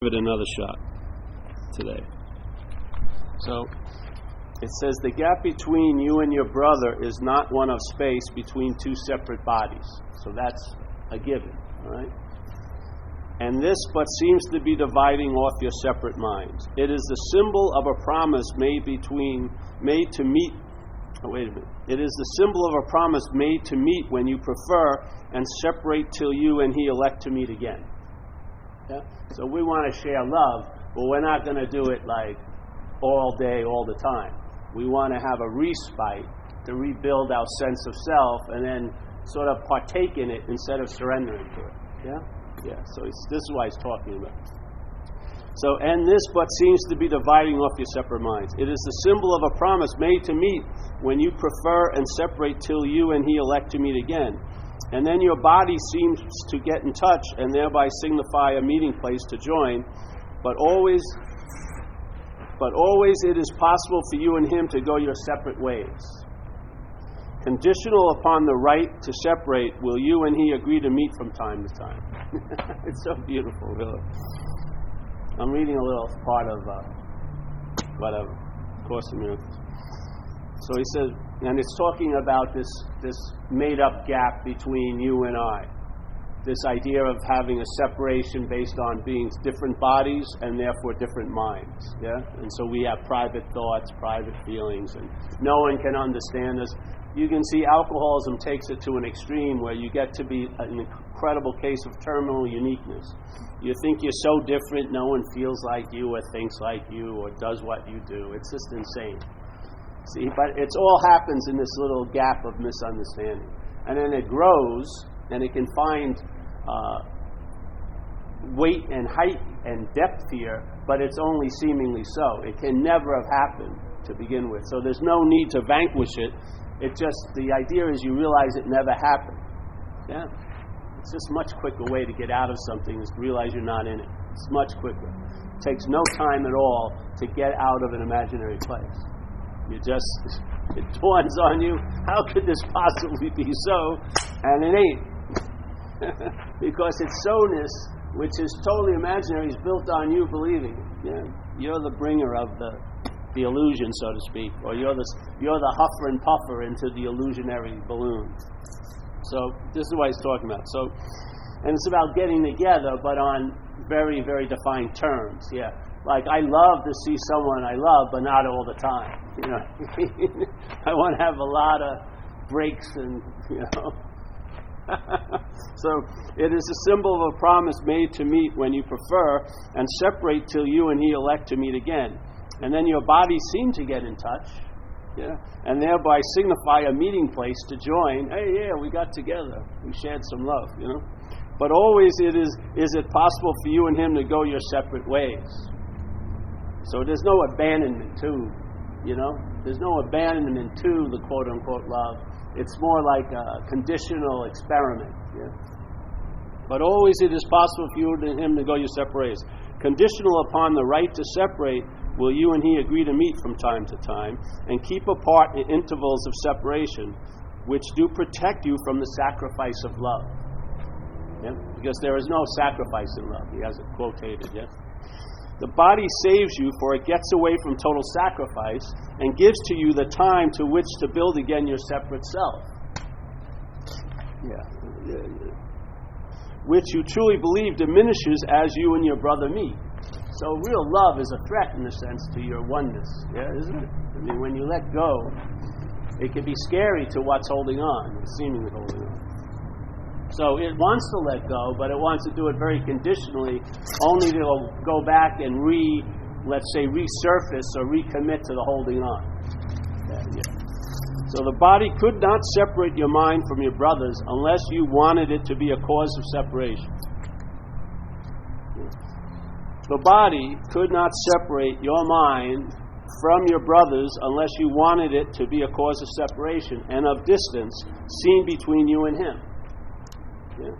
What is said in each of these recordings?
Give it another shot today. So it says the gap between you and your brother is not one of space between two separate bodies. So that's a given, all right? And this but seems to be dividing off your separate minds. It is the symbol of a promise made to meet. Oh, wait a minute. It is the symbol of a promise made to meet when you prefer and separate till you and he elect to meet again. Yeah? So we want to share love, but we're not going to do it like all day, all the time. We want to have a respite to rebuild our sense of self and then sort of partake in it instead of surrendering to it. Yeah? Yeah. So this is what he's talking about. So, and this but seems to be dividing off your separate minds. It is the symbol of a promise made to meet when you prefer and separate till you and he elect to meet again. And then your body seems to get in touch and thereby signify a meeting place to join. But always it is possible for you and him to go your separate ways. Conditional upon the right to separate, will you and he agree to meet from time to time? It's so beautiful, really. I'm reading a little part of Course in Miracles. So he says, and it's talking about this made-up gap between you and I. This idea of having a separation based on being different bodies and therefore different minds. Yeah? And so we have private thoughts, private feelings, and no one can understand us. You can see alcoholism takes it to an extreme where you get to be an incredible case of terminal uniqueness. You think you're so different, no one feels like you or thinks like you or does what you do. It's just insane. See, but it all happens in this little gap of misunderstanding. And then it grows, and it can find weight and height and depth here, but it's only seemingly so. It can never have happened to begin with. So there's no need to vanquish it. It just, the idea is you realize it never happened. Yeah? It's just a much quicker way to get out of something is to realize you're not in it. It's much quicker. It takes no time at all to get out of an imaginary place. It dawns on you, how could this possibly be so? And it ain't. Because its so-ness, which is totally imaginary, is built on you believing it. Yeah? You're the bringer of the illusion, so to speak, or you're the huffer and puffer into the illusionary balloon. So this is what he's talking about. So, and it's about getting together, but on very, very defined terms. Yeah. Like, I love to see someone I love, but not all the time. You know, I want to have a lot of breaks and, you know. So, it is a symbol of a promise made to meet when you prefer and separate till you and he elect to meet again. And then your bodies seem to get in touch, yeah, and thereby signify a meeting place to join. Hey, yeah, we got together. We shared some love, you know. But always is it possible for you and him to go your separate ways. So there's no abandonment to, you know, there's no abandonment to the quote-unquote love. It's more like a conditional experiment. Yeah? But always it is possible for you and him to go your separate ways. Conditional upon the right to separate, will you and he agree to meet from time to time and keep apart in intervals of separation, which do protect you from the sacrifice of love. Yeah? Because there is no sacrifice in love. He has it quotated, yeah? The body saves you, for it gets away from total sacrifice and gives to you the time to which to build again your separate self. Yeah. Which you truly believe diminishes as you and your brother meet. So real love is a threat, in a sense, to your oneness, yeah, isn't it? I mean, when you let go, it can be scary to what's holding on, seemingly holding on. So it wants to let go, but it wants to do it very conditionally, only to go back and let's say, resurface or recommit to the holding on. Yeah. So the body could not separate your mind from your brothers unless you wanted it to be a cause of separation. The body could not separate your mind from your brothers unless you wanted it to be a cause of separation and of distance seen between you and him. Yeah.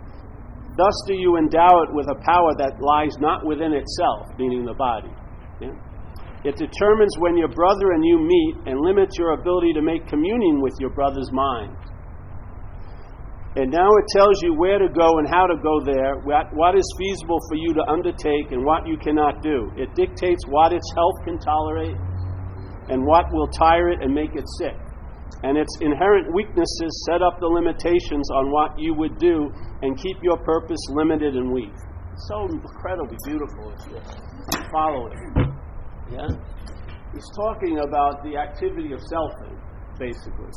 Thus do you endow it with a power that lies not within itself, meaning the body. Yeah. It determines when your brother and you meet and limits your ability to make communion with your brother's mind. And now it tells you where to go and how to go there, what is feasible for you to undertake and what you cannot do. It dictates what its health can tolerate and what will tire it and make it sick. And its inherent weaknesses set up the limitations on what you would do and keep your purpose limited and weak. It's so incredibly beautiful if you follow it. Yeah? He's talking about the activity of selfing, basically.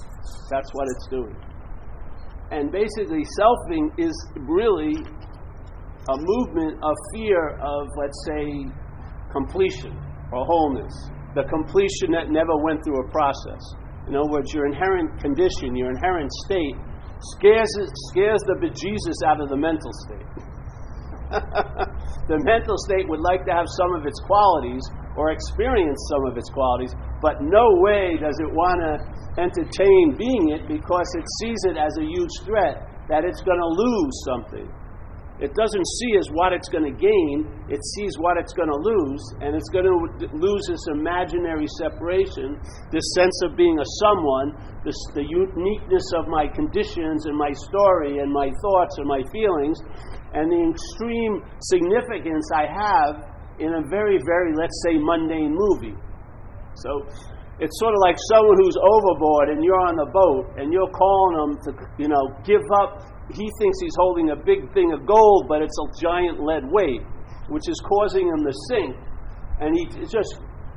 That's what it's doing. And basically, selfing is really a movement of fear of, let's say, completion or wholeness. The completion that never went through a process. In other words, your inherent condition, your inherent state, scares the bejesus out of the mental state. The mental state would like to have some of its qualities or experience some of its qualities, but no way does it want to entertain being it because it sees it as a huge threat that it's going to lose something. It doesn't see as what it's going to gain, it sees what it's going to lose, and it's going to lose this imaginary separation, this sense of being a someone, the uniqueness of my conditions and my story and my thoughts and my feelings, and the extreme significance I have in a very, very, let's say, mundane movie. So it's sort of like someone who's overboard and you're on the boat and you're calling them to, give up. He thinks he's holding a big thing of gold, but it's a giant lead weight, which is causing him to sink. And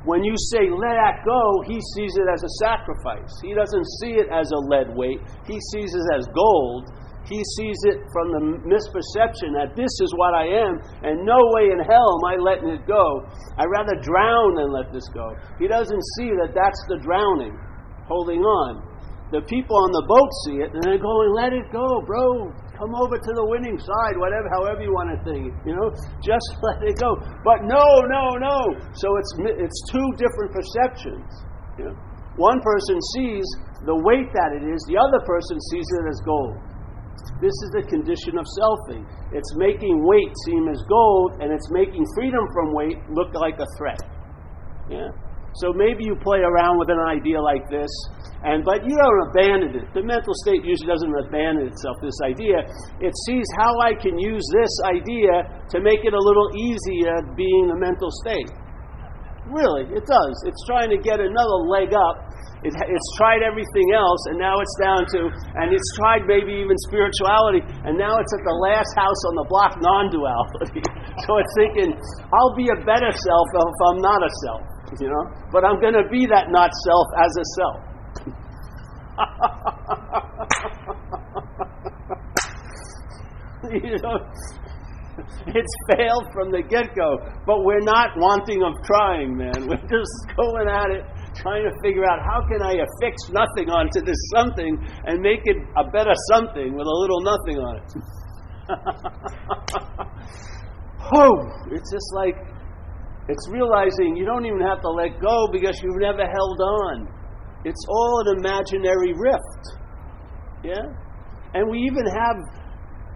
when you say let that go, he sees it as a sacrifice. He doesn't see it as a lead weight. He sees it as gold. He sees it from the misperception that this is what I am, and no way in hell am I letting it go. I'd rather drown than let this go. He doesn't see that that's the drowning, holding on. The people on the boat see it, and they're going, let it go, bro. Come over to the winning side, however you want to think, just let it go. But no. So it's two different perceptions. One person sees the weight that it is, the other person sees it as gold. This is the condition of selfing. It's making weight seem as gold, and it's making freedom from weight look like a threat. Yeah. So maybe you play around with an idea like this, but you don't abandon it. The mental state usually doesn't abandon itself, this idea. It sees how I can use this idea to make it a little easier being the mental state. Really, it does. It's trying to get another leg up. It's tried everything else, and now it's down to, and it's tried maybe even spirituality, and now it's at the last house on the block, non-duality. So it's thinking, I'll be a better self if I'm not a self. But I'm going to be that not self as a self. It's failed from the get-go, but we're not wanting of trying, man. We're just going at it, trying to figure out how can I affix nothing onto this something and make it a better something with a little nothing on it. It's just like, it's realizing you don't even have to let go because you've never held on. It's all an imaginary rift. Yeah? And we even have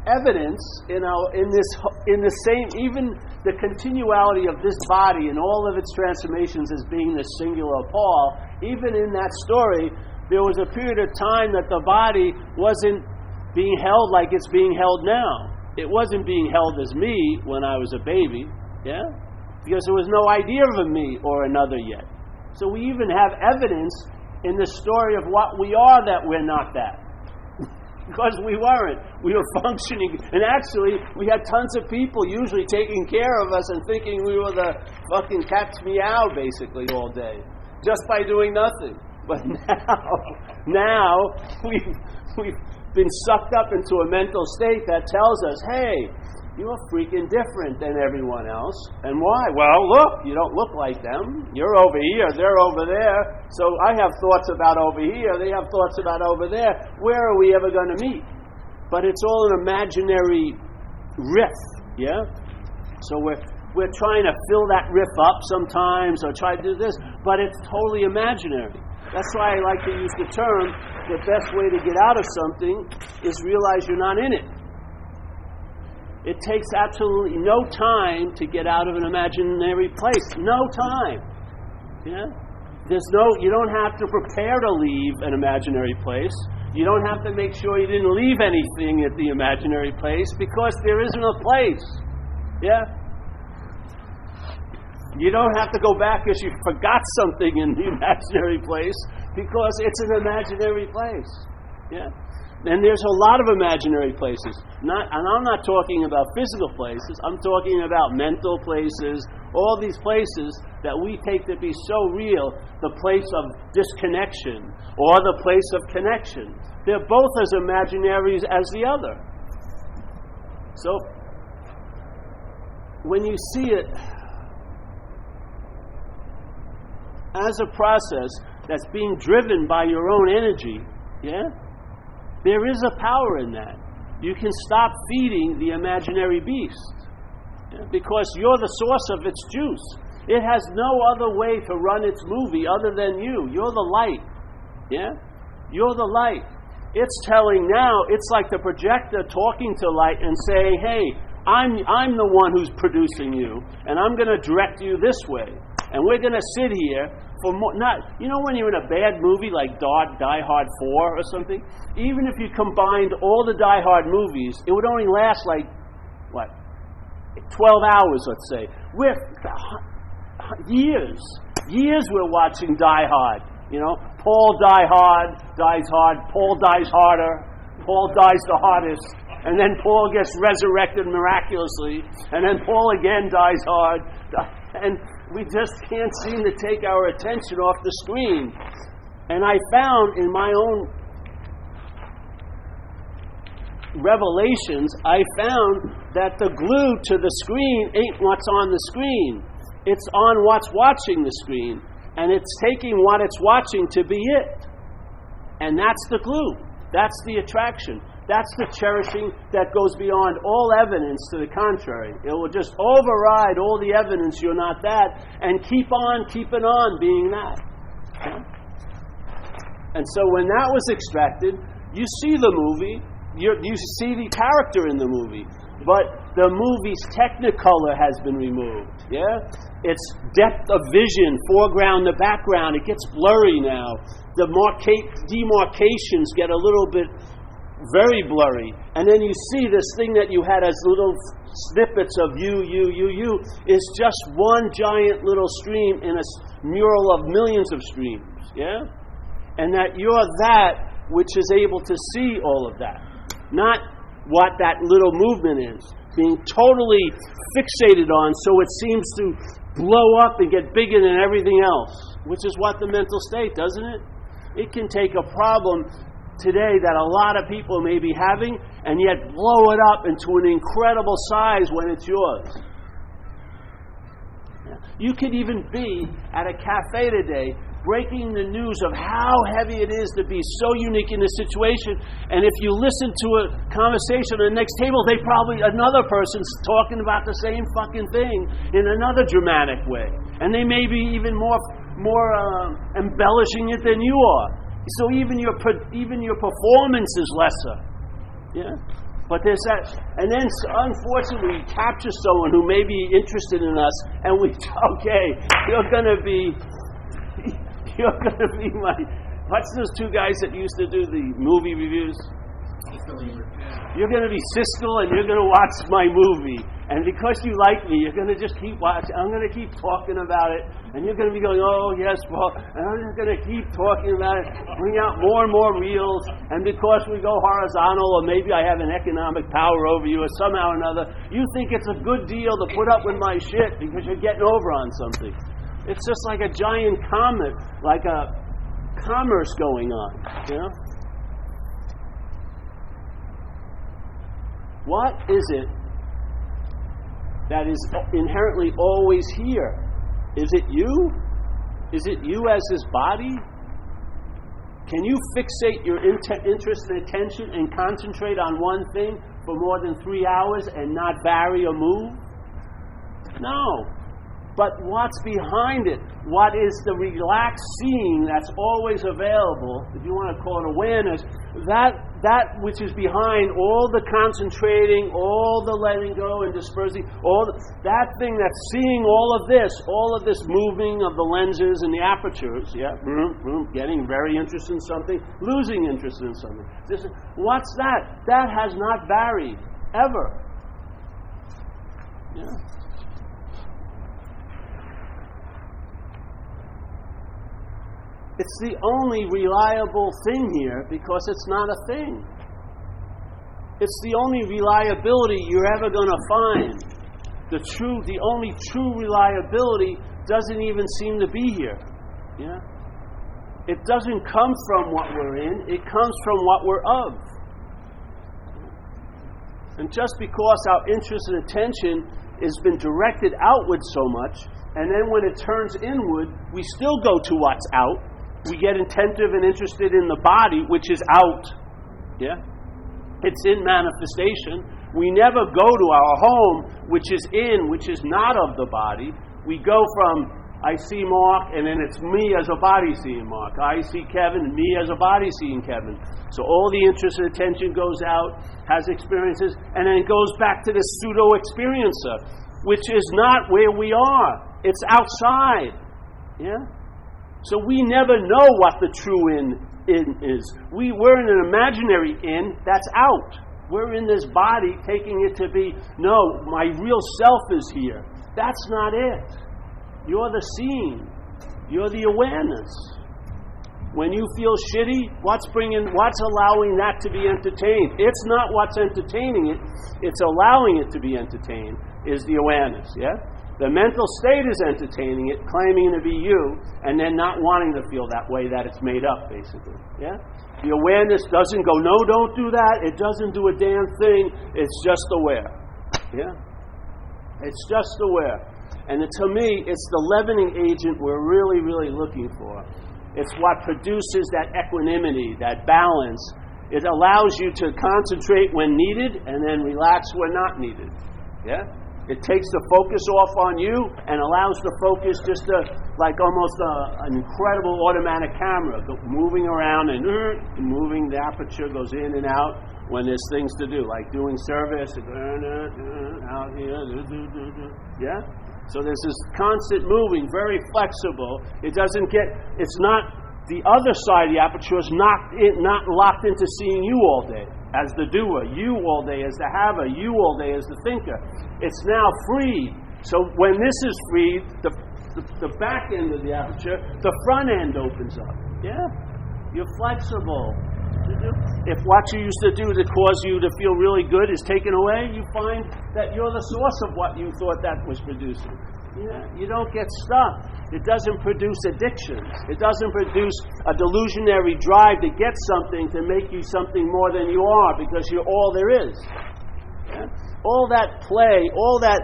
evidence in the same, even the continuality of this body and all of its transformations as being the singular Paul. Even in that story, there was a period of time that the body wasn't being held like it's being held now. It wasn't being held as me when I was a baby. Yeah? Because there was no idea of a me or another yet. So we even have evidence in the story of what we are that we're not that. Because we weren't. We were functioning. And actually, we had tons of people usually taking care of us and thinking we were the fucking cat's meow basically all day. Just by doing nothing. But now we've been sucked up into a mental state that tells us, hey, you're freaking different than everyone else. And why? Well, look, you don't look like them. You're over here, they're over there. So I have thoughts about over here, they have thoughts about over there. Where are we ever going to meet? But it's all an imaginary riff, yeah? So we're trying to fill that riff up sometimes or try to do this, but it's totally imaginary. That's why I like to use the term, the best way to get out of something is realize you're not in it. It takes absolutely no time to get out of an imaginary place. No time. Yeah? You don't have to prepare to leave an imaginary place. You don't have to make sure you didn't leave anything at the imaginary place, because there isn't a place. Yeah? You don't have to go back because you forgot something in the imaginary place, because it's an imaginary place. Yeah? And there's a lot of imaginary places. And I'm not talking about physical places. I'm talking about mental places, all these places that we take to be so real, the place of disconnection or the place of connection. They're both as imaginary as the other. So, when you see it as a process that's being driven by your own energy, yeah? There is a power in that. You can stop feeding the imaginary beast, yeah? Because you're the source of its juice. It has no other way to run its movie other than you. You're the light. Yeah? You're the light. It's telling now, it's like the projector talking to light and saying, hey, I'm the one who's producing you, and I'm going to direct you this way. And we're going to sit here for more, not, you know, when you're in a bad movie like Die Hard 4 or something, even if you combined all the Die Hard movies, it would only last like, 12 hours, let's say. We're years we're watching Die Hard. You know, Paul dies hard, Paul dies harder, Paul dies the hardest, and then Paul gets resurrected miraculously, and then Paul again dies hard, and we just can't seem to take our attention off the screen. And I found in my own revelations, I found that the glue to the screen ain't what's on the screen. It's on what's watching the screen. And it's taking what it's watching to be it. And that's the glue. That's the attraction. That's the cherishing that goes beyond all evidence to the contrary. It will just override all the evidence you're not that, and keep on keeping on being that. Okay? And so when that was extracted, you see the movie, you see the character in the movie, but the movie's technicolor has been removed. Yeah? Its depth of vision, foreground to background, it gets blurry now. The demarcations get a little bit very blurry. And then you see this thing that you had as little snippets of you, is just one giant little stream in a mural of millions of streams. Yeah? And that you're that which is able to see all of that. Not what that little movement is. Being totally fixated on so it seems to blow up and get bigger than everything else. Which is what the mental state, doesn't it? It can take a problem today that a lot of people may be having and yet blow it up into an incredible size when it's yours. You could even be at a cafe today breaking the news of how heavy it is to be so unique in this situation, and if you listen to a conversation on the next table, another person's talking about the same fucking thing in another dramatic way, and they may be even more embellishing it than you are. So even your performance is lesser. Yeah. But there's that, and then unfortunately we capture someone who may be interested in us, and you're gonna be my, what's those two guys that used to do the movie reviews? You're going to be Siskel and you're going to watch my movie. And because you like me, you're going to just keep watching. I'm going to keep talking about it. And you're going to be going, oh, yes, Paul. And I'm just going to keep talking about it. Bring out more and more reels. And because we go horizontal, or maybe I have an economic power over you, or somehow or another, you think it's a good deal to put up with my shit because you're getting over on something. It's just like a giant comet, like a commerce going on, you know? What is it that is inherently always here? Is it you? Is it you as this body? Can you fixate your interest and attention and concentrate on one thing for more than 3 hours and not vary or move? No. But what's behind it? What is the relaxed seeing that's always available, if you want to call it awareness, that that which is behind all the concentrating, all the letting go and dispersing, that thing that's seeing all of this moving of the lenses and the apertures, getting very interested in something, losing interest in something. What's that? That has not varied, ever. Yeah. It's the only reliable thing here because it's not a thing. It's the only reliability you're ever going to find. The only true reliability doesn't even seem to be here. Yeah? It doesn't come from what we're in, it comes from what we're of. And just because our interest and attention has been directed outward so much, and then when it turns inward, we still go to what's out. We get attentive and interested in the body, which is out. Yeah? It's in manifestation. We never go to our home, which is in, which is not of the body. We go from, I see Mark, and then it's me as a body seeing Mark. I see Kevin, and me as a body seeing Kevin. So all the interest and attention goes out, has experiences, and then it goes back to the pseudo-experiencer, which is not where we are. It's outside. Yeah? So we never know what the true in is. We're in an imaginary in that's out. We're in this body taking it to be, no, my real self is here. That's not it. You're the seeing. You're the awareness. When you feel shitty, what's allowing that to be entertained? It's not what's entertaining it. It's allowing it to be entertained is the awareness, yeah? The mental state is entertaining it, claiming to be you, and then not wanting to feel that way, that it's made up, basically. Yeah? The awareness doesn't go, no, don't do that. It doesn't do a damn thing. It's just aware. Yeah? It's just aware. And to me, it's the leavening agent we're really, really looking for. It's what produces that equanimity, that balance. It allows you to concentrate when needed and then relax when not needed. Yeah? It takes the focus off on you and allows the focus just to, like almost an incredible automatic camera, moving around and moving. The aperture goes in and out when there's things to do, like doing service, out here, yeah? So there's this constant moving, very flexible. It's not, the other side of the aperture is not locked into seeing you all day. As the doer, you all day as the haver, you all day as the thinker. It's now freed. So when this is freed, the back end of the aperture, the front end opens up. Yeah? You're flexible. If what you used to do that caused you to feel really good is taken away, you find that you're the source of what you thought that was producing. Yeah, you don't get stuck. It doesn't produce addictions. It doesn't produce a delusionary drive to get something to make you something more than you are because you're all there is. Yeah? All that play, all that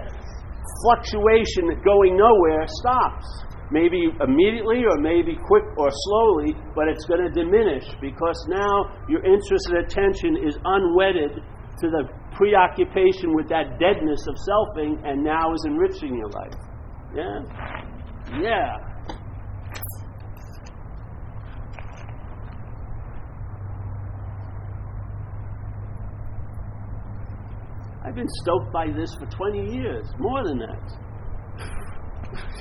fluctuation going nowhere stops. Maybe immediately or maybe quick or slowly, but it's going to diminish because now your interest and attention is unwedded to the preoccupation with that deadness of selfing and now is enriching your life. Yeah? Yeah. I've been stoked by this for 20 years, more than that.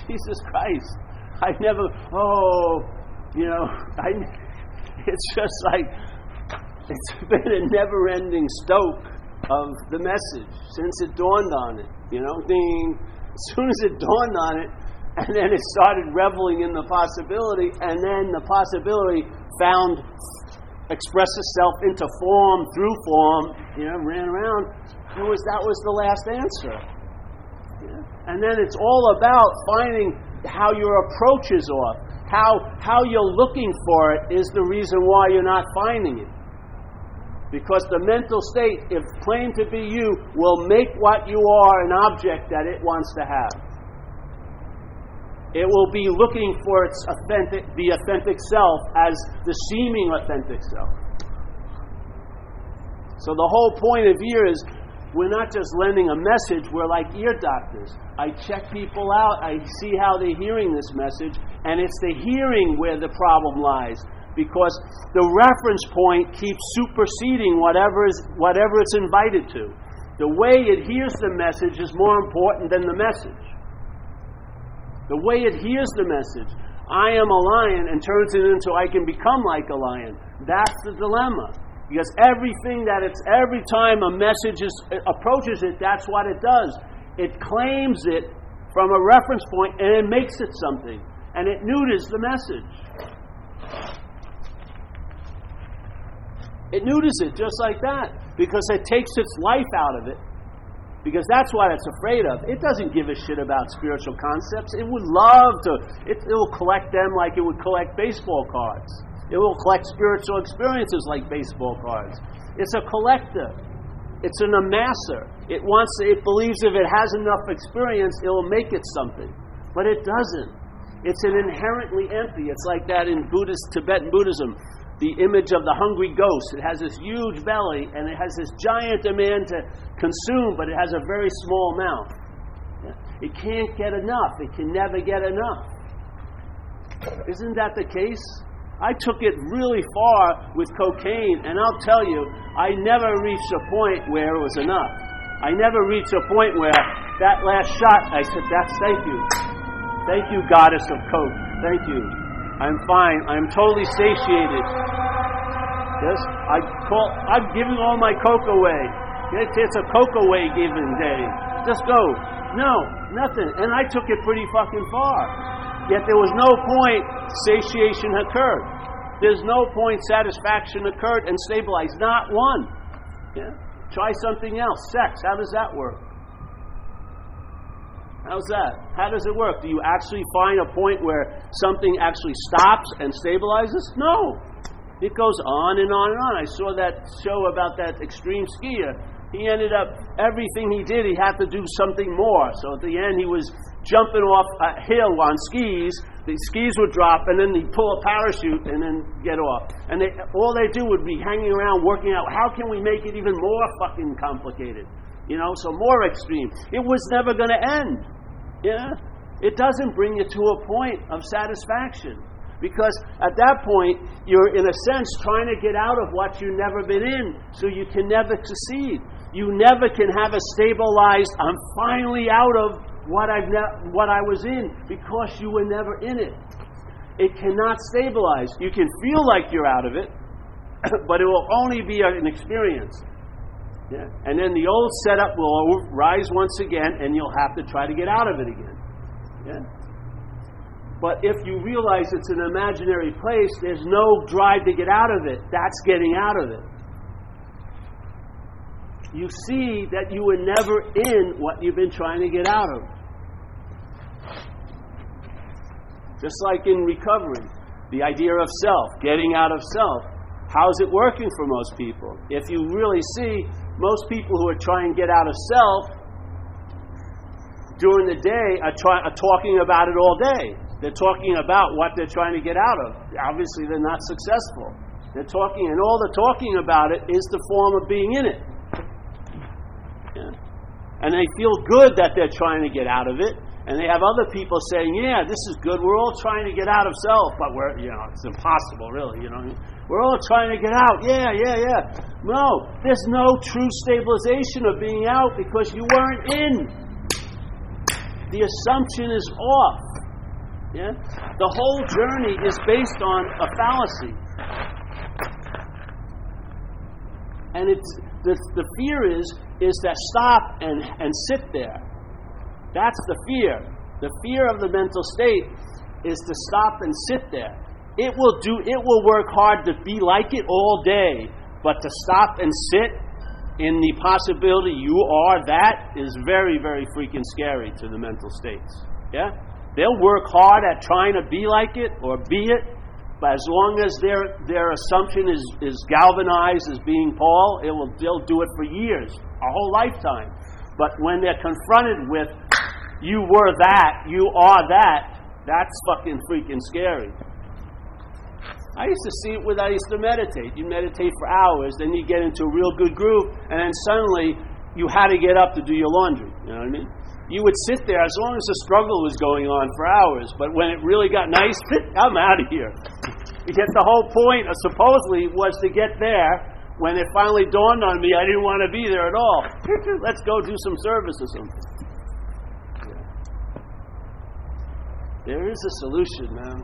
Jesus Christ. I never, it's just like, it's been a never-ending stoke of the message since it dawned on it, ding. As soon as it dawned on it, and then it started reveling in the possibility, and then the possibility expressed itself into form, through form, ran around. That was the last answer. Yeah? And then it's all about finding how your approach is off. How you're looking for it is the reason why you're not finding it. Because the mental state, if claimed to be you, will make what you are an object that it wants to have. It will be looking for the authentic self as the seeming authentic self. So the whole point of here is we're not just lending a message, we're like ear doctors. I check people out, I see how they're hearing this message, and it's the hearing where the problem lies. because the reference point keeps superseding whatever it's invited to. The way it hears the message is more important than the message. The way it hears the message, I am a lion, and turns it into I can become like a lion. That's the dilemma. Because every time a message approaches it, that's what it does. It claims it from a reference point and it makes it something. And it neuters the message. It neuters it just like that. Because it takes its life out of it. Because that's what it's afraid of. It doesn't give a shit about spiritual concepts. It would love to. It will collect them like it would collect baseball cards. It will collect spiritual experiences like baseball cards. It's a collector. It's an amasser. It believes if it has enough experience, it will make it something. But it doesn't. It's an inherently empty. It's like that in Tibetan Buddhism. The image of the hungry ghost. It has this huge belly and it has this giant demand to consume, but it has a very small mouth. Yeah? It can't get enough. It can never get enough. Isn't that the case? I took it really far with cocaine, and I'll tell you, I never reached a point where it was enough. I never reached a point where that last shot, I said, thank you. Thank you, goddess of coke. Thank you. I'm fine. I'm totally satiated. Yes, I'm giving all my coke away. It's a coke away giving day. Just go. No, nothing. And I took it pretty fucking far. Yet there was no point satiation occurred. There's no point satisfaction occurred and stabilized. Not one. Yeah? Try something else. Sex. How does that work? How's that? How does it work? Do you actually find a point where something actually stops and stabilizes? No. It goes on and on and on. I saw that show about that extreme skier. He ended up, everything he did, he had to do something more. So at the end, he was jumping off a hill on skis. The skis would drop, and then he'd pull a parachute and then get off. And all they do would be hanging around working out, how can we make it even more fucking complicated? You know, so more extreme. It was never going to end. Yeah? It doesn't bring you to a point of satisfaction. Because at that point, you're in a sense trying to get out of what you've never been in, so you can never succeed. You never can have a stabilized, I'm finally out of what I was in, because you were never in it. It cannot stabilize. You can feel like you're out of it, but it will only be an experience. Yeah. And then the old setup will rise once again, and you'll have to try to get out of it again. Yeah. But if you realize it's an imaginary place, there's no drive to get out of it. That's getting out of it. You see that you were never in what you've been trying to get out of. Just like in recovery, the idea of self, getting out of self. How's it working for most people? If you really see, most people who are trying to get out of self during the day are talking about it all day. They're talking about what they're trying to get out of. Obviously, they're not successful. They're talking, and all they're talking about it is the form of being in it. Yeah. And they feel good that they're trying to get out of it. And they have other people saying, yeah, this is good. We're all trying to get out of self, but it's impossible, really. We're all trying to get out. Yeah. No, there's no true stabilization of being out because you weren't in. The assumption is off. Yeah? The whole journey is based on a fallacy. And it's the fear is to stop and sit there. That's the fear. The fear of the mental state is to stop and sit there. It will work hard to be like it all day, but to stop and sit in the possibility you are that is very, very freaking scary to the mental states. Yeah? They'll work hard at trying to be like it or be it, but as long as their assumption is galvanized as being Paul, they'll do it for years, a whole lifetime. But when they're confronted with, you were that, you are that, that's fucking freaking scary. I used to see it when I used to meditate. You meditate for hours, then you get into a real good groove, and then suddenly you had to get up to do your laundry. You know what I mean? You would sit there as long as the struggle was going on for hours, but when it really got nice, I'm out of here. Yet the whole point, supposedly, was to get there. When it finally dawned on me, I didn't want to be there at all. Let's go do some service or something. Yeah. There is a solution, man.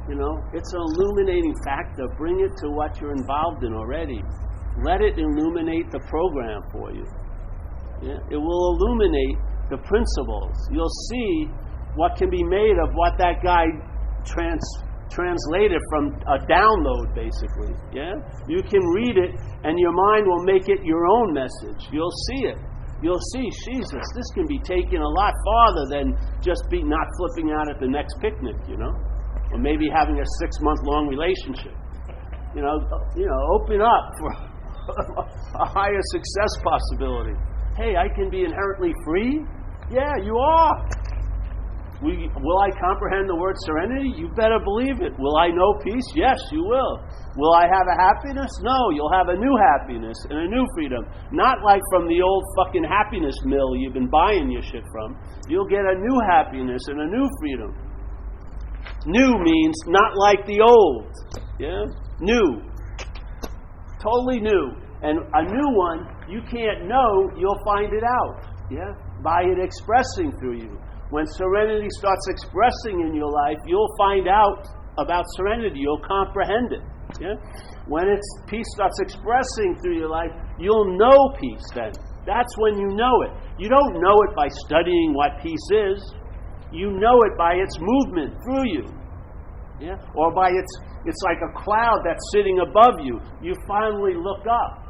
You know, it's an illuminating factor. Bring it to what you're involved in already. Let it illuminate the program for you. Yeah? It will illuminate the principles. You'll see what can be made of what that guy translated from a download, basically. Yeah? You can read it, and your mind will make it your own message. You'll see it. You'll see, Jesus, this can be taken a lot farther than just not flipping out at the next picnic, you know? Or maybe having a 6-month-long relationship. You know, open up for a higher success possibility. Hey, I can be inherently free? Yeah, you are. Will I comprehend the word serenity? You better believe it. Will I know peace? Yes, you will. Will I have a happiness? No, you'll have a new happiness and a new freedom. Not like from the old fucking happiness mill you've been buying your shit from. You'll get a new happiness and a new freedom. New means not like the old. Yeah? New. Totally new. And a new one, you can't know, you'll find it out. Yeah? By it expressing through you. When serenity starts expressing in your life, you'll find out about serenity. You'll comprehend it. Yeah? When peace starts expressing through your life, you'll know peace then. That's when you know it. You don't know it by studying what peace is. You know it by its movement through you. Yeah? Or by it's like a cloud that's sitting above you. You finally look up.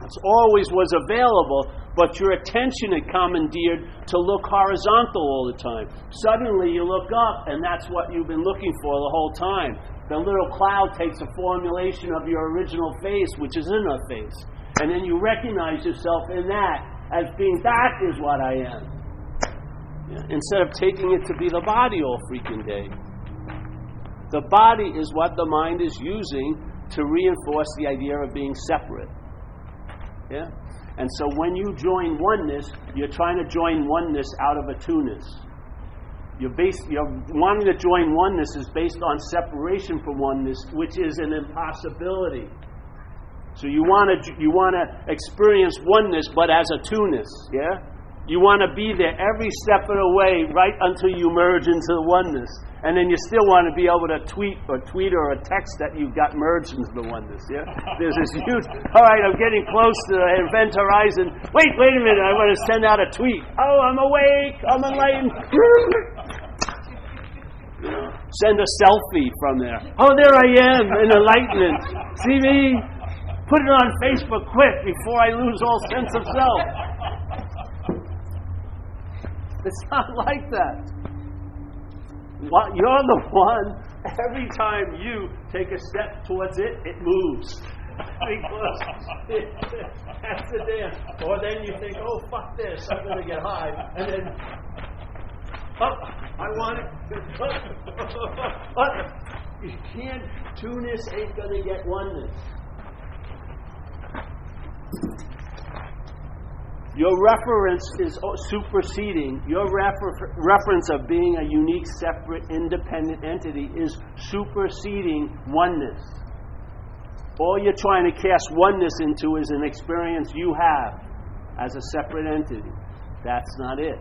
That's always was available, but your attention had commandeered to look horizontal all the time. Suddenly you look up, and that's what you've been looking for the whole time. The little cloud takes a formulation of your original face, which is in a face. And then you recognize yourself in that as being, that is what I am. Yeah. Instead of taking it to be the body all freaking day. The body is what the mind is using to reinforce the idea of being separate. Yeah? And so when you join oneness, you're trying to join oneness out of a two-ness. You're wanting to join oneness is based on separation from oneness, which is an impossibility. So you want to experience oneness, but as a two-ness. Yeah? You want to be there every step of the way, right until you merge into the oneness. And then you still want to be able to tweet or text that you got merged into the oneness. Yeah, there's this huge. All right, I'm getting close to the event horizon. Wait a minute! I want to send out a tweet. Oh, I'm awake. I'm enlightened. Send a selfie from there. Oh, there I am in enlightenment. See me? Put it on Facebook quick before I lose all sense of self. It's not like that. You're the one, every time you take a step towards it, it moves. Because that's the dance. Or then you think, oh, fuck this, I'm going to get high. And then, oh, I want it. You can't, two-ness ain't going to get oneness. Your reference is superseding. Your reference of being a unique, separate, independent entity is superseding oneness. All you're trying to cast oneness into is an experience you have as a separate entity. That's not it.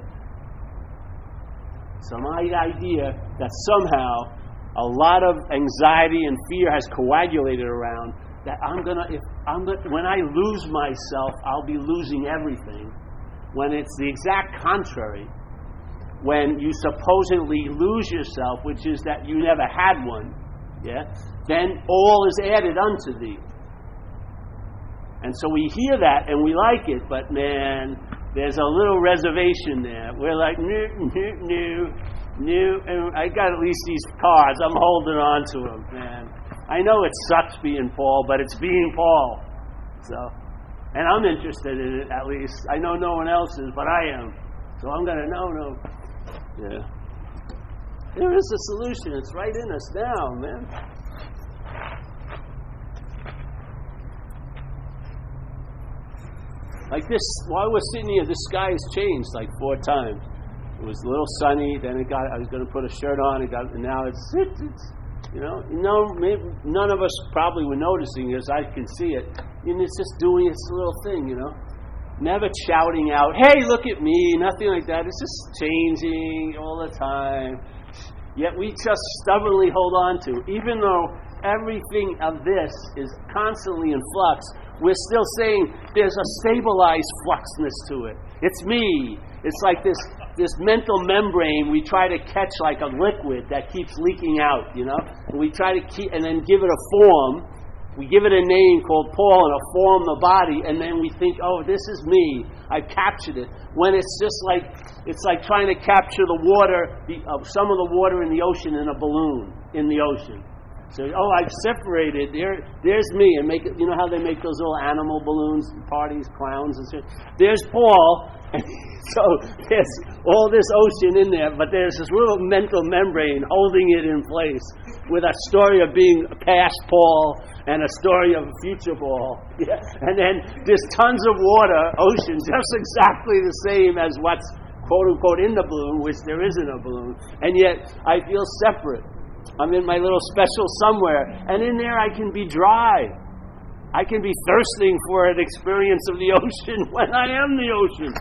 Some idea that somehow a lot of anxiety and fear has coagulated around that when I lose myself, I'll be losing everything. When it's the exact contrary. When you supposedly lose yourself, which is that you never had one, yeah, then all is added unto thee. And so we hear that and we like it, but man, there's a little reservation there. We're like, new, and I got at least these cards. I'm holding on to them, man. I know it sucks being Paul, but it's being Paul. So, and I'm interested in it at least. I know no one else is, but I am. So I'm going to know. Yeah. There is a solution. It's right in us now, man. Like this, while we're sitting here, the sky has changed like 4 times. It was a little sunny. Then I was going to put a shirt on. And now it's maybe none of us probably were noticing it, as I can see it. And it's just doing its little thing, Never shouting out, "Hey, look at me!" Nothing like that. It's just changing all the time. Yet we just stubbornly hold on to, even though everything of this is constantly in flux, we're still saying there's a stabilized fluxness to it. It's me. It's like this mental membrane we try to catch like a liquid that keeps leaking out, And we try to keep, and then give it a form. We give it a name called Paul and a form the body, and then we think, oh, this is me. I've captured it. When it's just like, it's like trying to capture the water, some of the water in the ocean in a balloon in the ocean. So, I've separated. There's me. And make it, how they make those little animal balloons, parties, clowns and shit. There's Paul. So there's all this ocean in there, but there's this little mental membrane holding it in place with a story of being past Paul and a story of future Paul. Yeah. And then there's tons of water, ocean, just exactly the same as what's quote-unquote in the balloon, which there isn't a balloon. And yet I feel separate. I'm in my little special somewhere, and in there I can be dry. I can be thirsting for an experience of the ocean when I am the ocean.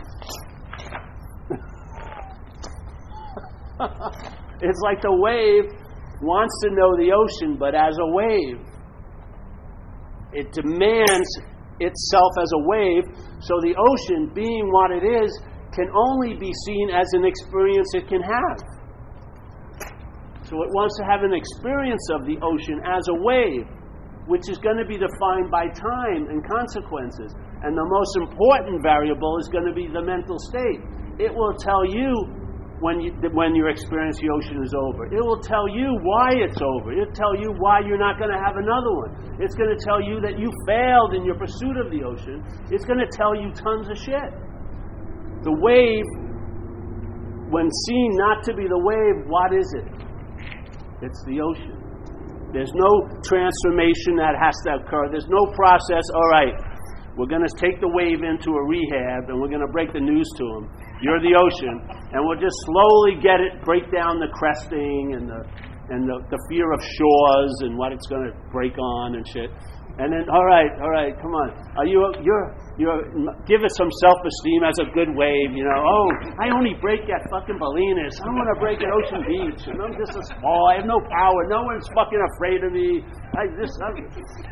It's like the wave wants to know the ocean, but as a wave. It demands itself as a wave, so the ocean, being what it is, can only be seen as an experience it can have. So it wants to have an experience of the ocean as a wave, which is going to be defined by time and consequences. And the most important variable is going to be the mental state. It will tell you when your experience the ocean is over. It will tell you why it's over. It'll tell you why you're not going to have another one. It's going to tell you that you failed in your pursuit of the ocean. It's going to tell you tons of shit. The wave, when seen not to be the wave, what is it? It's the ocean. There's no transformation that has to occur. There's no process. All right, we're going to take the wave into a rehab and we're going to break the news to them. You're the ocean. And we'll just slowly break down the cresting and the fear of shores and what it's going to break on and shit. And then, all right, come on. Give it some self-esteem as a good wave, Oh, I only break at fucking Bolinas. I want to break at Ocean Beach. And I'm just a small. I have no power. No one's fucking afraid of me.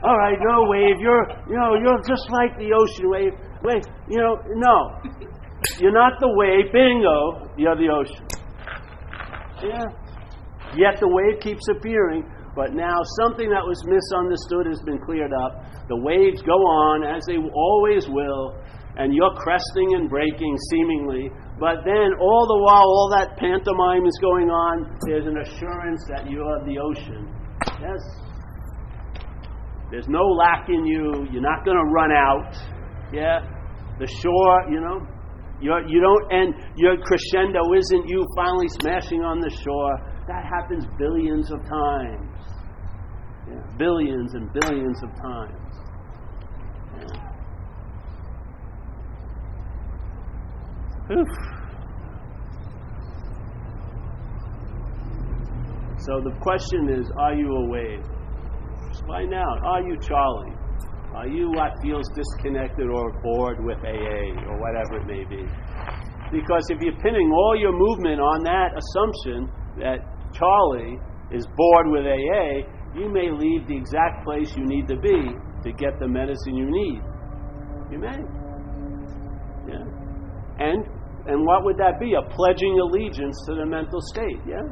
All right, no wave. You're just like the ocean wave. Wait, no. You're not the wave. Bingo. You're the ocean. Yeah. Yet the wave keeps appearing. But now something that was misunderstood has been cleared up. The waves go on as they always will, and you're cresting and breaking seemingly. But then all the while, all that pantomime is going on, there's an assurance that you're the ocean. Yes. There's no lack in you. You're not going to run out. Yeah. The shore, you don't end. Your crescendo isn't you finally smashing on the shore. That happens billions of times. Yeah, billions and billions of times. Yeah. Oof. So the question is, are you a wave? Just find out. Are you Charlie? Are you what feels disconnected or bored with AA or whatever it may be? Because if you're pinning all your movement on that assumption that Charlie is bored with AA, you may leave the exact place you need to be to get the medicine you need. You may. Yeah. And what would that be? A pledging allegiance to the mental state, yeah?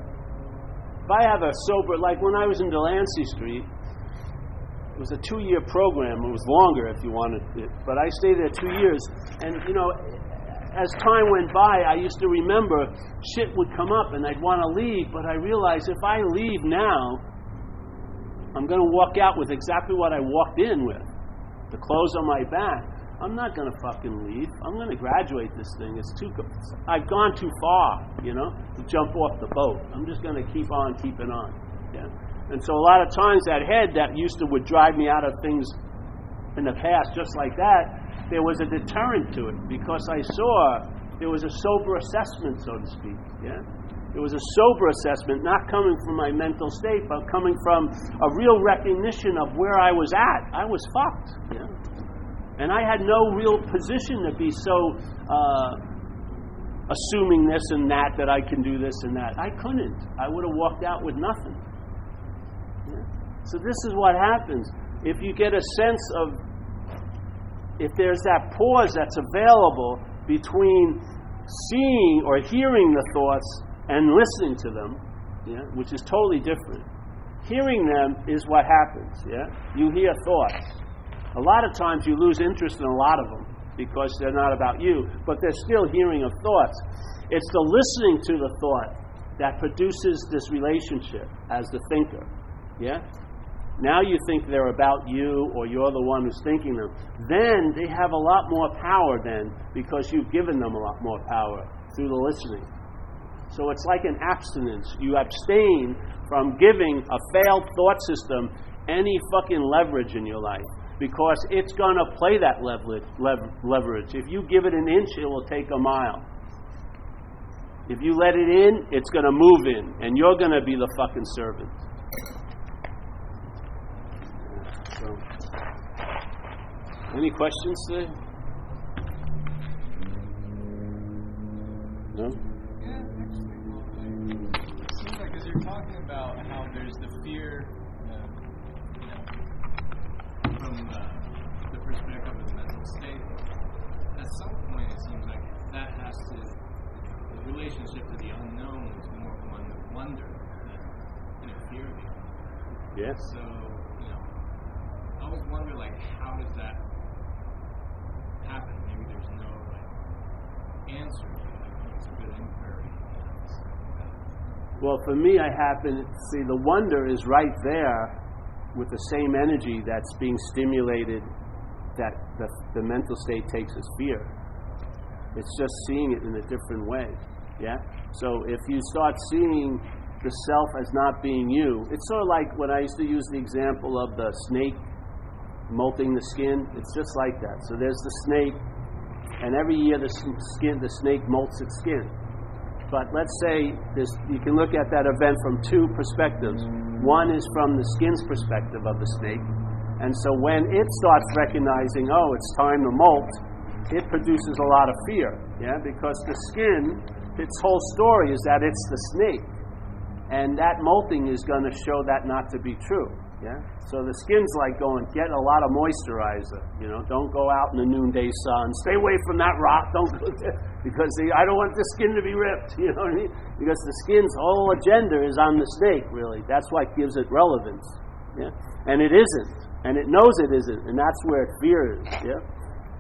If I have a sober, like when I was in Delancey Street, it was a 2-year program. It was longer if you wanted it, but I stayed there 2 years. And, as time went by, I used to remember shit would come up and I'd want to leave, but I realized if I leave now, I'm going to walk out with exactly what I walked in with. The clothes on my back. I'm not going to fucking leave. I'm going to graduate this thing. I've gone too far, to jump off the boat. I'm just going to keep on keeping on. Yeah. And so a lot of times that head that would drive me out of things in the past just like that, there was a deterrent to it because I saw there was a sober assessment, so to speak. Yeah, it was a sober assessment, not coming from my mental state, but coming from a real recognition of where I was at. I was fucked. Yeah, and I had no real position to be so assuming this and that I can do this and that. I couldn't. I would have walked out with nothing. Yeah? So this is what happens. If you get a sense of, if there's that pause that's available between seeing or hearing the thoughts and listening to them, yeah, which is totally different. Hearing them is what happens. Yeah, you hear thoughts. A lot of times you lose interest in a lot of them because they're not about you, but they're still hearing of thoughts. It's the listening to the thought that produces this relationship as the thinker. Yeah? Now you think they're about you or you're the one who's thinking them. Then they have a lot more power then because you've given them a lot more power through the listening. So it's like an abstinence. You abstain from giving a failed thought system any fucking leverage in your life because it's going to play that leverage. If you give it an inch, it will take a mile. If you let it in, it's going to move in, and you're going to be the fucking servant. So, any questions today? No? Yeah, actually, it seems like as you're talking about how there's the fear from the perspective of the mental state, at some point it seems like that has to, the relationship to the unknown is more one of wonder than fear of the unknown. Yes. So, I always wonder, how does that happen? Maybe there's no, answer to it. It's a good inquiry. Well, for me, the wonder is right there with the same energy that's being stimulated that the mental state takes as fear. It's just seeing it in a different way. Yeah? So if you start seeing the self as not being you, it's sort of like when I used to use the example of the snake molting the skin. It's just like that. So there's the snake, and every year the snake molts its skin. But let's say you can look at that event from two perspectives. One is from the skin's perspective of the snake, and so when it starts recognizing, oh, it's time to molt, it produces a lot of fear, yeah, because the skin, its whole story is that it's the snake, and that molting is going to show that not to be true. Yeah, so the skin's like going, get a lot of moisturizer. Don't go out in the noonday sun. Stay away from that rock. Don't go there because I don't want the skin to be ripped. You know what I mean? Because the skin's whole agenda is on the snake. Really, that's what gives it relevance. Yeah, and it isn't, and it knows it isn't, and that's where fear is. Yeah,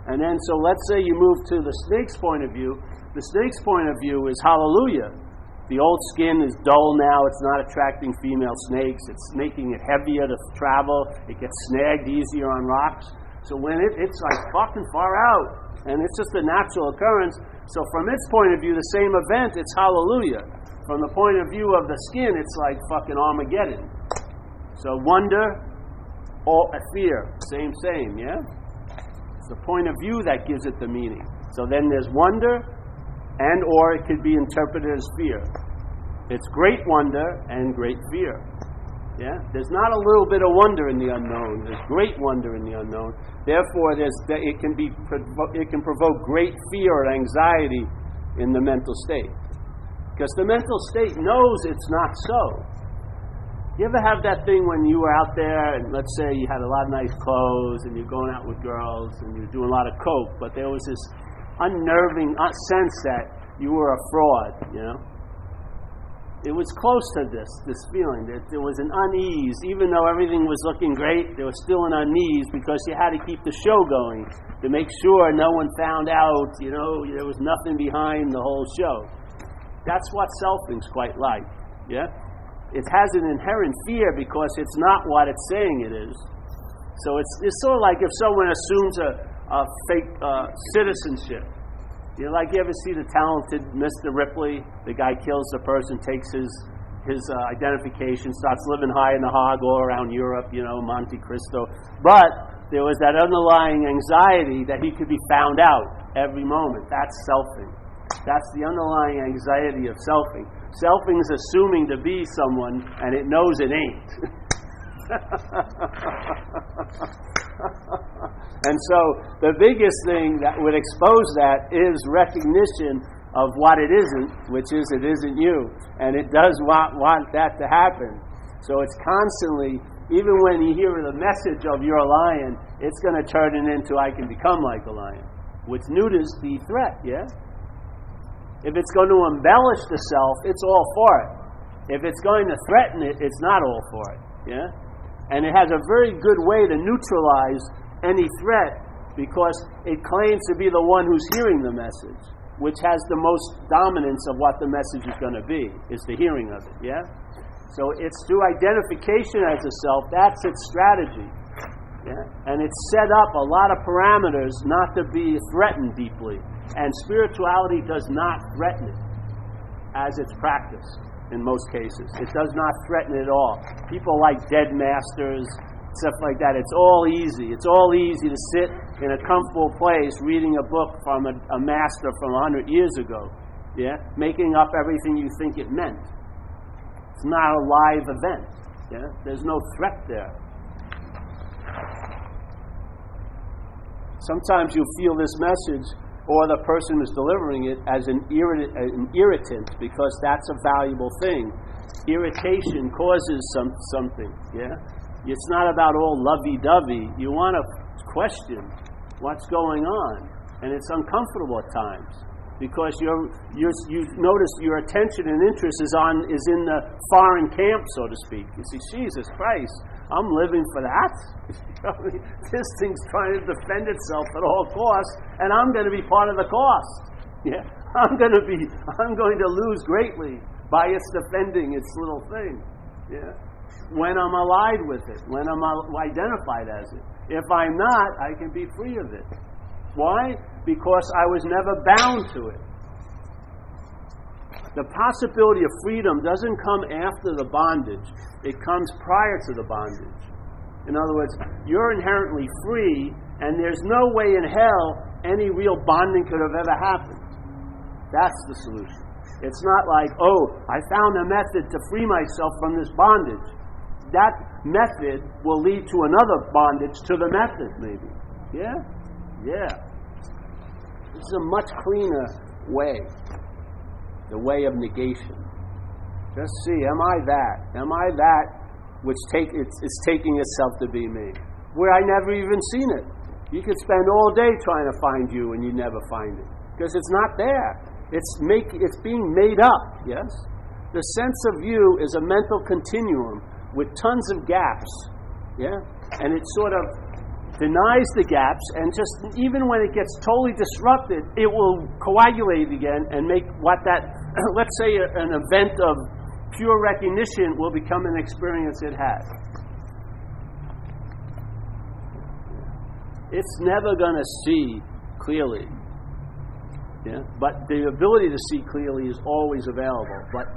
and then so let's say you move to the snake's point of view. The snake's point of view is hallelujah. The old skin is dull now. It's not attracting female snakes. It's making it heavier to travel. It gets snagged easier on rocks. So when it's like fucking far out, and it's just a natural occurrence. So from its point of view, the same event, it's hallelujah. From the point of view of the skin, it's like fucking Armageddon. So wonder or fear, same, yeah? It's the point of view that gives it the meaning. So then there's wonder, and or it could be interpreted as fear. It's great wonder and great fear. Yeah? There's not a little bit of wonder in the unknown. There's great wonder in the unknown. Therefore, it can provoke great fear or anxiety in the mental state. Because the mental state knows it's not so. You ever have that thing when you were out there and let's say you had a lot of nice clothes and you're going out with girls and you're doing a lot of coke, but there was this unnerving sense that you were a fraud, It was close to this feeling that there was an unease. Even though everything was looking great, there was still an unease because you had to keep the show going to make sure no one found out, there was nothing behind the whole show. That's what selfing's quite like, yeah? It has an inherent fear because it's not what it's saying it is. So it's sort of like if someone assumes a fake citizenship. You ever see the talented Mr. Ripley? The guy kills the person, takes his identification, starts living high in the hog all around Europe, Monte Cristo. But there was that underlying anxiety that he could be found out every moment. That's selfing. That's the underlying anxiety of selfing. Selfing is assuming to be someone, and it knows it ain't. And so the biggest thing that would expose that is recognition of what it isn't, which is it isn't you. And it does want that to happen. So it's constantly, even when you hear the message of you're a lion, it's going to turn it into I can become like a lion, which neuters the threat, yeah? If it's going to embellish the self, it's all for it. If it's going to threaten it, it's not all for it, yeah? And it has a very good way to neutralize any threat because it claims to be the one who's hearing the message, which has the most dominance of what the message is going to be, is the hearing of it, yeah? So it's through identification as a self, that's its strategy. Yeah? And it's set up a lot of parameters not to be threatened deeply. And spirituality does not threaten it as it's practiced in most cases. It does not threaten it at all. People like dead masters, stuff like that, it's all easy. It's all easy to sit in a comfortable place reading a book from a master from 100 years ago, yeah? Making up everything you think it meant. It's not a live event. Yeah? There's no threat there. Sometimes you feel this message, or the person who's delivering it, as an irritant, because that's a valuable thing. Irritation causes something. Yeah? It's not about all lovey-dovey. You want to question what's going on, and it's uncomfortable at times. Because you notice your attention and interest is in the foreign camp, so to speak. You see, Jesus Christ, I'm living for that. This thing's trying to defend itself at all costs, and I'm going to be part of the cost. Yeah, I'm going to lose greatly by its defending its little thing. Yeah, when I'm allied with it, when I'm identified as it. If I'm not, I can be free of it. Why? Because I was never bound to it. The possibility of freedom doesn't come after the bondage. It comes prior to the bondage. In other words, you're inherently free, and there's no way in hell any real bonding could have ever happened. That's the solution. It's not like, oh, I found a method to free myself from this bondage. That method will lead to another bondage to the method, maybe. Yeah? Yeah. This is a much cleaner way. The way of negation. Just see, am I that? Am I that which it's taking itself to be me? Where I never even seen it. You could spend all day trying to find you and you never find it. Because it's not there. It's being made up, yes? The sense of you is a mental continuum with tons of gaps. Yeah? And it sort of denies the gaps, and just even when it gets totally disrupted, it will coagulate again and make what that, let's say an event of pure recognition will become an experience it had. It's never going to see clearly. Yeah? But the ability to see clearly is always available. But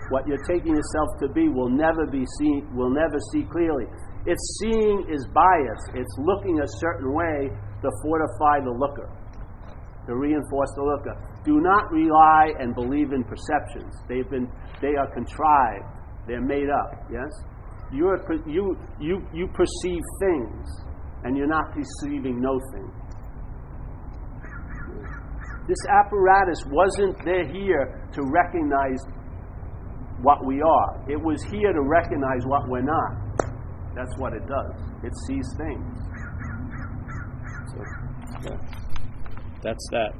what you're taking yourself to be, will never see clearly. Its seeing is biased. It's looking a certain way to fortify the looker, to reinforce the looker. Do not rely and believe in perceptions. They are contrived. They're made up. Yes, you perceive things, and you're not perceiving no thing. This apparatus wasn't here to recognize what we are. It was here to recognize what we're not. That's what it does. It sees things. So, yeah. That's that.